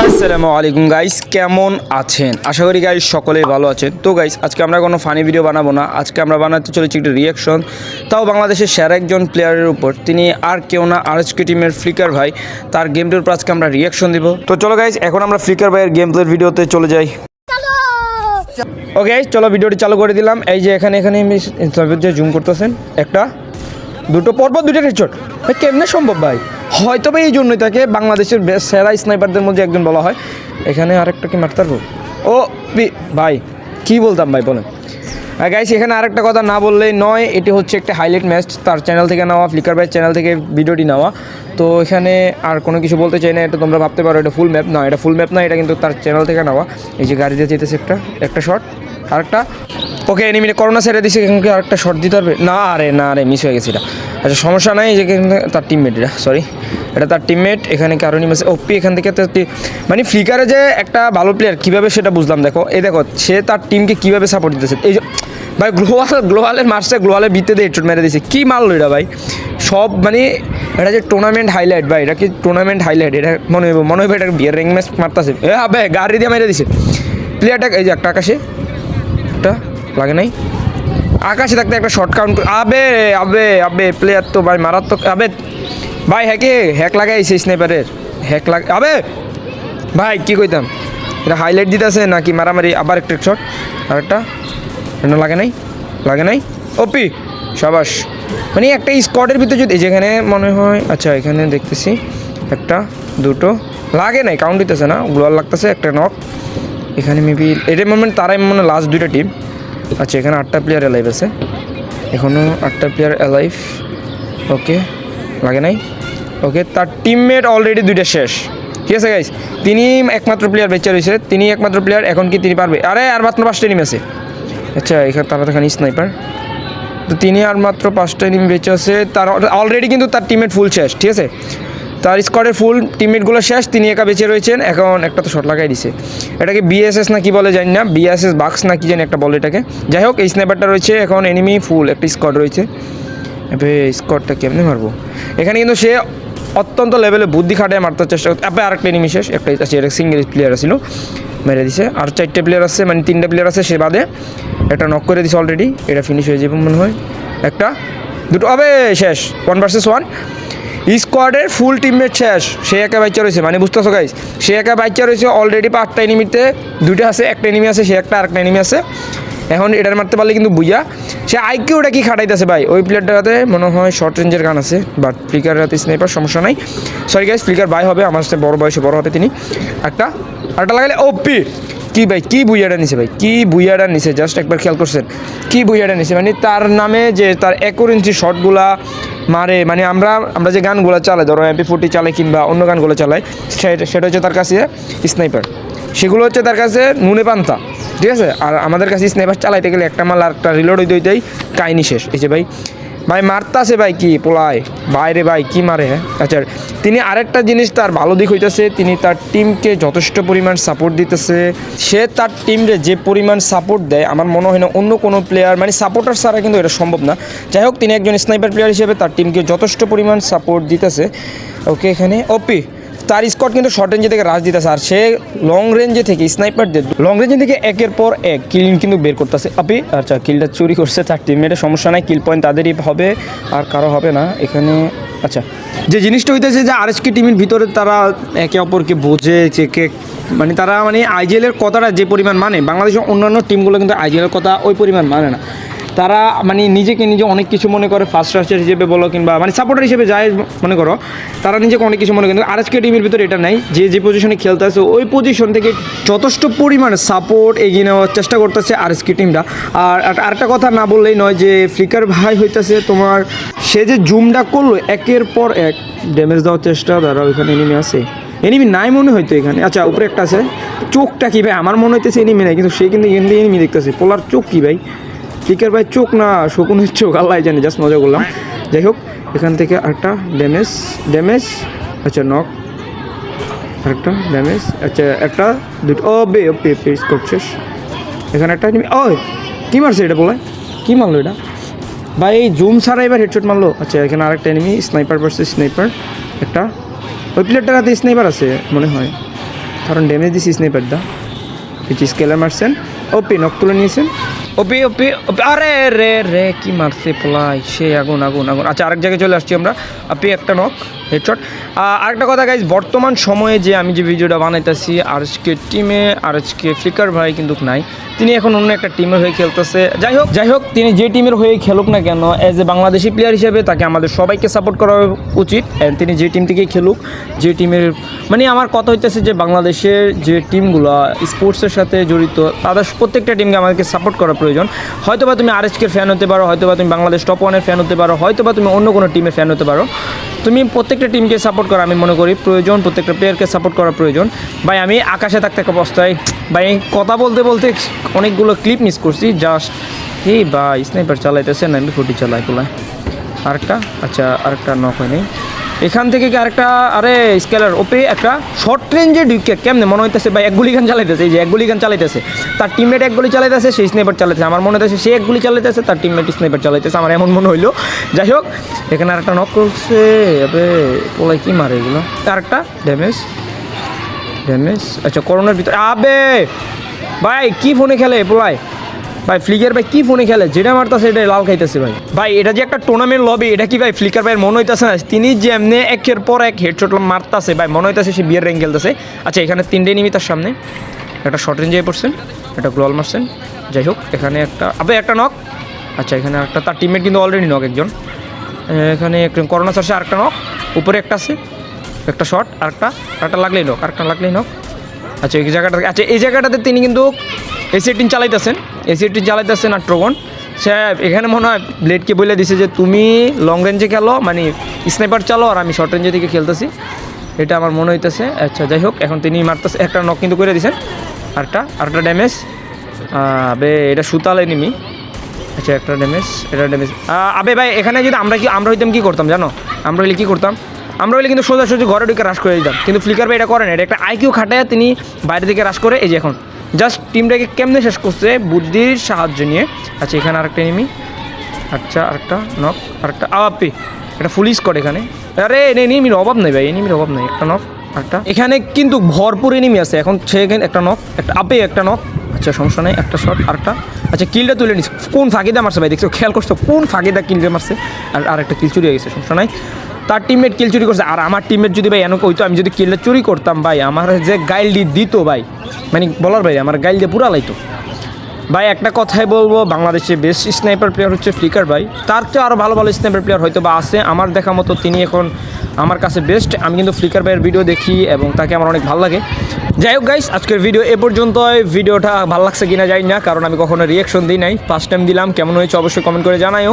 আসসালামু আলাইকুম গাইস, কেমন আছেন? আশা করি গাইস সকলেই ভালো আছেন। তো গাইস আজকে আমরা কোনো ফানি ভিডিও বানাবো না, আজকে আমরা বানাতে চলেছি একটা রিয়াকশন, তাও বাংলাদেশের সেরা একজন প্লেয়ারের উপর। তিনি আর কেউ না, আরএসকে টিমের ফ্লিকার ভাই। তার গেমটির উপর আজকে আমরা রিয়াকশন দিব। তো চলো গাইস, এখন আমরা ফ্লিকার ভাইয়ের গেম প্লের ভিডিওতে চলে যাই। ওকে চলো, ভিডিওটি চালু করে দিলাম। এই যে এখানে যে জুম করতেছেন, একটা দুটো পরপর দুটো হেডশট, ভাই কেমনে সম্ভব ভাই? হয়তো ভাই এই জন্যই তাকে বাংলাদেশের সেরা স্নাইপারদের মধ্যে একজন বলা হয়। এখানে আরেকটা কি মারতে পারবো? ও ভাই কি বলতাম ভাই, বলেন। গাইস এখানে আরেকটা কথা না বললেই নয়, এটি হচ্ছে একটা হাইলাইট ম্যাচ, তার চ্যানেল থেকে নেওয়া, ফ্লিকার ভাই চ্যানেল থেকে ভিডিওটি নেওয়া। তো এখানে আর কোনো কিছু বলতে চাই না, এটা তোমরা ভাবতে পারো এটা ফুল ম্যাপ না, এটা ফুল ম্যাপ না, এটা কিন্তু তার চ্যানেল থেকে নেওয়া। এই যে গাড়ি দিয়ে যেতেছে একটা শট, আরেকটা ওকে এনিমিনে করোনা ছেড়ে দিছে, এখানে আরেকটা শট দিতে পারবে না? আরে মিস হয়ে গেছে এটা। আচ্ছা সমস্যা নাই, যে তার টিমমেট, এটা সরি এটা তার টিমমেট। এখানে কারো নিম আছে ওপি, এখান থেকে মানে ফ্লিকারে যে একটা ভালো প্লেয়ার কীভাবে সেটা বুঝলাম। দেখো এই দেখো সে তার টিমকে কীভাবে সাপোর্ট দিতেছে। এই যে ভাই গ্লোয়ালের মারছে, গ্লোয়ালের ভিত্তিতে হেডশট মেরে দিয়েছে, কী মারলো এটা ভাই সব। মানে এটা যে টুর্নামেন্ট হাইলাইট ভাই, এটা কি টুর্নামেন্ট হাইলাইট? এটা মনে হবে এটা বিয়ার র্যাঙ্ক ম্যাচ মারতেছে। হবে গাড়ি দিয়ে মেরে দিছে প্লেয়ারটা। এই যে একটা আকাশে একটা লাগে নাই, আকাশে থাকতে একটা শর্ট কাউন্ট। আবে প্লেয়ার তো ভাই মারাত্মক। আবে ভাই হ্যাক লাগাইছে স্নাইপারের, হ্যাক আবে ভাই কি কইতাম, এটা হাইলাইট দিতেছে নাকি মারামারি? আবার একটা শট, আর একটা লাগে নাই ওপি সাবাস। মানে একটা স্কোয়াডের ভিতরে যদি যেখানে মনে হয়, আচ্ছা এখানে দেখতেছি একটা দুটো লাগে নাই, কাউন্ট দিতেছে না, গ্লোয়াল লাগতেছে, একটা নক। এখানে মেবি এটার মোমেন্ট তারাই মনে লাস্ট দুইটা টিম। আচ্ছা এখানে 8টা প্লেয়ার অ্যালাইভ আছে, এখনও 8টা প্লেয়ার অ্যালাইভ। ওকে লাগে নাই, ওকে তার টিমমেট অলরেডি দুইটা শেষ। ঠিক আছে গাইস, তিনি একমাত্র প্লেয়ার বেঁচে রয়েছে, তিনি একমাত্র প্লেয়ার। এখন কি তিনি পারবে? আরে আর মাত্র 5টা টিম আছে। আচ্ছা এখানে তারা এখানে স্নাইপার, তো তিনি আর মাত্র 5টা টিম বেঁচে আছে। তার অলরেডি কিন্তু তার টিমমেট ফুল শেষ। ঠিক আছে, তার স্কোয়াডের ফুল টিমমেটগুলো শেষ, তিনি একা বেঁচে রয়েছেন। এখন একটা তো শট লাগাই দিছে, এটাকে বিএসএস না কি বলে জানি না, বিএসএস বাক্স না কি জানি একটা বলে এটাকে। যাই হোক এই স্নাইপারটা রয়েছে, এখন এনিমি ফুল একটা স্কোয়াড রয়েছে। এবার স্কোয়াডটা কেমনে মারবো? এখানে কিন্তু সে অত্যন্ত লেভেলে বুদ্ধি খাটায় মারতে চেষ্টা করতে। এবার আরেকটা এনিমি শেষ, একটা আছে, এটা সিঙ্গেল প্লেয়ার ছিল, মেরে দিছে। আর 4টে প্লেয়ার আছে, মানে 3টে প্লেয়ার আছে, সে বাদে একটা নক করে দিছে অলরেডি। এটা ফিনিশ হয়ে যাবে মনে হয়, একটা দুটো হবে শেষ। 1 ভার্সেস 1 স্কোয়াডের ফুল টিমমেট শেষ, সে একা বাচ্চা রয়েছে। মানে বুঝতেছো গাইস, সে একা বাচ্চা রয়েছে অলরেডি। 5টা এনিমিতে 2টা আছে, একটা এনিমি আছে, সে একটা আরেকটা এনিমি আছে। এখন এটার মারতে পারলে কিন্তু বুঝা, সে আইকিউটা কি খাটাইতেছে ভাই। ওই প্লেয়ারটাতে মনে হয় শর্ট রেঞ্জের গান আছে, বাট ফ্লিকার রাতে স্নাইপার, সমস্যা নাই। সরি গাইস, ফ্লিকার ভাই হবে, আমার সাথে বড় বয়সে বড় হবে তিনি। আরেকটা লাগালে ওপি। কি ভাই কি বুইয়াটা নিছে ভাই, কি বুইয়াটা নিছে, জাস্ট একবার খেয়াল করছেন কি বুইয়াটা নিছে। মানে তার নামে যে তার অ্যাকুরেন্সি শটগুলা মারে, মানে আমরা যে গানগুলো চালাই, ধরো MP40 চালাই কিংবা অন্য গানগুলো চালাই, সেটা হচ্ছে তার কাছে স্নাইপার, সেগুলো হচ্ছে তার কাছে নুনে পান্তা। ঠিক আছে, আর আমাদের কাছে স্নাইপার চালাইতে গেলে একটা মাল আর একটা রিলোড হইতেই কাহিনি শেষ। এই যে ভাই মারতাছে ভাই, কি পোলায় বাইরে ভাই কি মারে। হ্যাঁ আচ্ছা, তিনি আরেকটা জিনিস তার ভালো দিক হইতেছে, তিনি তার টিমকে যথেষ্ট পরিমাণ সাপোর্ট দিতেছে। সে তার টিমরে যে পরিমাণ সাপোর্ট দেয়, আমার মনে হয় না অন্য কোনো প্লেয়ার, মানে সাপোর্টার ছাড়া কিন্তু এটা সম্ভব না। যাই হোক তিনি একজন স্নাইপার প্লেয়ার হিসেবে তার টিমকে যথেষ্ট পরিমাণ সাপোর্ট দিতেছে। ওকে এখানে ওপি, তার স্কোয়াড কিন্তু শর্ট রেঞ্জে থেকে রাশ দিতেছে, আর সে লং রেঞ্জে থেকে স্নাইপারদের লং রেঞ্জে থেকে একের পর এক কিল কিন্তু বের করতেছে। আপনি আচ্ছা কিলটা চুরি করছে তার টিমমেটের, সমস্যা নাই, কিল পয়েন্ট তাদেরই হবে, আর কারো হবে না এখানে। আচ্ছা যে জিনিসটা হইতেছে যে আরএসকে টিমের ভিতরে তারা একে অপরকে বোঝে, চেকে, মানে তারা মানে আইজিএলের কথাটা যে পরিমাণ মানে, বাংলাদেশের অন্যান্য টিমগুলো কিন্তু আইজিএলের কথা ওই পরিমাণ মানে না। তারা মানে নিজেকে অনেক কিছু মনে করে, ফার্স্ট রাস্টার হিসেবে বলো কিংবা মানে সাপোর্টার হিসেবে যাই মনে করো, তারা নিজেকে অনেক কিছু মনে করে। কিন্তু আরএসকে টিমের ভিতরে এটা নাই, যে পজিশনে খেলতে আছে ওই পজিশন থেকে যথেষ্ট পরিমাণে সাপোর্ট এগিয়ে নেওয়ার চেষ্টা করতেছে আরএসকে টিমটা। আর আরেকটা কথা না বললেই নয়, যে ফ্লিকার ভাই হইতেছে তোমার, সে যে জুমটা করলো একের পর এক ড্যামেজ দেওয়ার চেষ্টা। দাঁড়া ওইখানে এনিমি আছে, এনিমি নাই মনে হয়তো এখানে। আচ্ছা উপরে একটা আছে, চোখটা কি ভাই, আমার মনে হইতেছে এনিমি নাই, কিন্তু সে কিন্তু এখান থেকে এনিমি দেখতেছে। পোলার চোখ কি ভাই, ফ্লিকার ভাই চোখ না শকুনের চোখ, আল্লাহ জানে, জাস্ট মজা করলাম। যাই হোক এখান থেকে আরেকটা ড্যামেজ, আচ্ছা নক, আরেকটা ড্যামেজ, আচ্ছা একটা দুটো ওপি স্কোর শেষ। এখানে একটা ও কী মারছে এটা, বলে কী মারলো এটা ভাই, জুম ছাড়া এবার হেডশট মারলো। আচ্ছা এখানে আরেকটা এনিমি, স্নাইপার ভার্সেস স্নাইপার, একটা ওই প্লেয়ারটার হাতে স্নাইপার আছে মনে হয়। কারণ ড্যামেজ দিছি স্নাইপার দা পিচি স্কেলার মারছেন ওপি নক তুলে নিয়েছেন ওপি ওপি আরে রে রে কি মারছে পোলাই সে আগুন আগুন আগুন আচ্ছা আরেক জায়গায় চলে আসছি আমরা আপনি একটা নক হেডশট আরেকটা কথা গাইজ বর্তমান সময়ে যে আমি যে ভিডিওটা বানাইতেছি আরএসকে টিমে আরএসকে ফ্লিকার ভাই কিন্তু নাই তিনি এখন অন্য একটা টিমের হয়ে খেলতেছে যাই হোক তিনি যে টিমের হয়ে খেলুক না কেন অ্যাজ এ বাংলাদেশি প্লেয়ার হিসেবে তাকে আমাদের সবাইকে সাপোর্ট করা উচিত তিনি যে টিম থেকেই খেলুক যে টিমের মানে আমার কথা হইতেছে যে বাংলাদেশের যে টিমগুলো স্পোর্টসের সাথে জড়িত তাদের প্রত্যেকটা টিমকে আমাদেরকে সাপোর্ট করা প্রয়োজন হয়তোবা তুমি আরএসকের ফ্যান হতে পারো হয়তোবা তুমি বাংলাদেশ টপ 1-এর ফ্যান হতে পারো হয়তোবা তুমি অন্য কোনো টিমের ফ্যান হতে পারো তুমি প্রত্যেকটা টিমকে সাপোর্ট করা আমি মনে করি প্রয়োজন প্রত্যেকটা প্লেয়ারকে সাপোর্ট করা প্রয়োজন ভাই আমি আকাশে থাকতে একটা অবস্থায় ভাই কথা বলতে বলতে অনেকগুলো ক্লিপ মিস করছি জাস্ট এই ভাই স্নাইপার চালাইতেছে না আমি 40 চালাই পোলায় আরেকটা নক হয়নি এখান থেকে কি আরেকটা আরে স্কেলার ওপে একটা শর্ট রেঞ্জে ঢুকে কেমনে মনে হইতেছে ভাই এক গুলি গান চালাইতেছে এই যে এক গুলি গান চালাইতেছে তার টিমমেট এক গুলি চালাইতেছে সেই স্নাইপার চালাইতেছে আমার মনে হইতেছে সে এক গুলি চালাইতেছে তার টিমমেট স্নাইপার চালাইতেছে আমার এমন মনে হইলো যাই হোক এখানে আরেকটা নক করছে আবে পোলাই কি মারে এগুলো আরেকটা ড্যামেজ আচ্ছা করোনার ভিতরে আবে ভাই কি ফোনে খেলে পোলাই ভাই ফ্লিকার ভাই কি ফোনে খেলে যেটা মারতেছে এটা লাল খাইতেছে ভাই এটা যে একটা টুর্নামেন্ট লবি এটা কি ভাই ফ্লিকার ভাইয়ের মনে হইতেছে না তিনি যে এমনি একের পর এক হেডশট মারতেছে ভাই মনে হইতেছে সে বিয়ের র্যাঙ্ক খেলতেছে আচ্ছা এখানে 3টে নিমি তার সামনে একটা শর্ট রেঞ্জে পড়ছেন একটা গ্লোয়াল মারছেন যাই হোক এখানে একটা নক আচ্ছা এখানে একটা তার টিমমেট কিন্তু অলরেডি নক একজন এখানে একটা করোনা সার্সে আরেকটা নক উপরে একটা আছে একটা শট আরেকটা লাগলেই নক আচ্ছা এই জায়গাটাতে তিনি কিন্তু এসি-18 চালাইতেছেন আর ট্রোগন সে এখানে মনে হয় ব্লেডকে বলে দিছে যে তুমি লং রেঞ্জে খেলো মানে স্নাইপার চালো আর আমি শর্ট রেঞ্জে থেকে খেলতেছি এটা আমার মনে হইতেছে আচ্ছা যাই হোক এখন তিনি মারতেছে একটা নক কিন্তু করে দিয়েছেন আরেকটা ড্যামেজ আবে এটা সুতাল এনিমি আচ্ছা এটা ড্যামেজ আবে ভাই এখানে যদি আমরা হইতাম কি করতাম জানো আমরা হলে কিন্তু সোজাসুজি ঘরে ঢুকে রাশ করে দিতাম কিন্তু ফ্লিকার ভাই এটা করেন এটা একটা আইকিউ খাটায় তিনি বাইরে থেকে রাশ করে এই যে এখন জাস্ট টিমটাকে কেমনে শেষ করছে বুদ্ধির সাহায্য নিয়ে আচ্ছা এখানে আরেকটা এনিমি আচ্ছা আরেকটা নক আরেকটা আপি এটা ফুল স্কোয়াড এখানে আরে এনিমির অভাব নেই ভাই একটা নক আরেকটা এখানে কিন্তু ভরপুর এনিমি আছে এখন সেখানে একটা নক একটা নক আচ্ছা সমস্যা নেই একটা শট আরেকটা আচ্ছা কিলটা তুলে নিস কোন ফাঁকিদা মারছে ভাই দেখছো খেয়াল করছো কোন ফাঁকিদা কিলটা মারছে আর একটা কিল চুরি হয়ে গেছে সমস্যা নাই তার টিমমেট কিল চুরি করছে আর আমার টিমমেট যদি ভাই এনক হইতো আমি যদি কিলটা চুরি করতাম ভাই আমার যে গাইল দিত ভাই মানে বলার ভাই আমার গাইল দিয়ে পুরা লাইতো ভাই একটা কথাই বলবো বাংলাদেশে বেস্ট স্নাইপার প্লেয়ার হচ্ছে ফ্লিকার ভাই তার চেয়ে আরও ভালো স্নাইপার প্লেয়ার হয়তো বা আছে আমার দেখা মতো তিনি এখন আমার কাছে বেস্ট আমি কিন্তু ফ্লিকার ভাইয়ের ভিডিও দেখি এবং তাকে আমার অনেক ভালো লাগে যাই হোক গাইস আজকের ভিডিও এ পর্যন্তই ভিডিওটা ভালো লাগছে কিনা জানি না কারণ আমি কখনো রিয়াকশন দিই নাই ফার্স্ট টাইম দিলাম কেমন হয়েছে অবশ্যই কমেন্ট করে জানাইও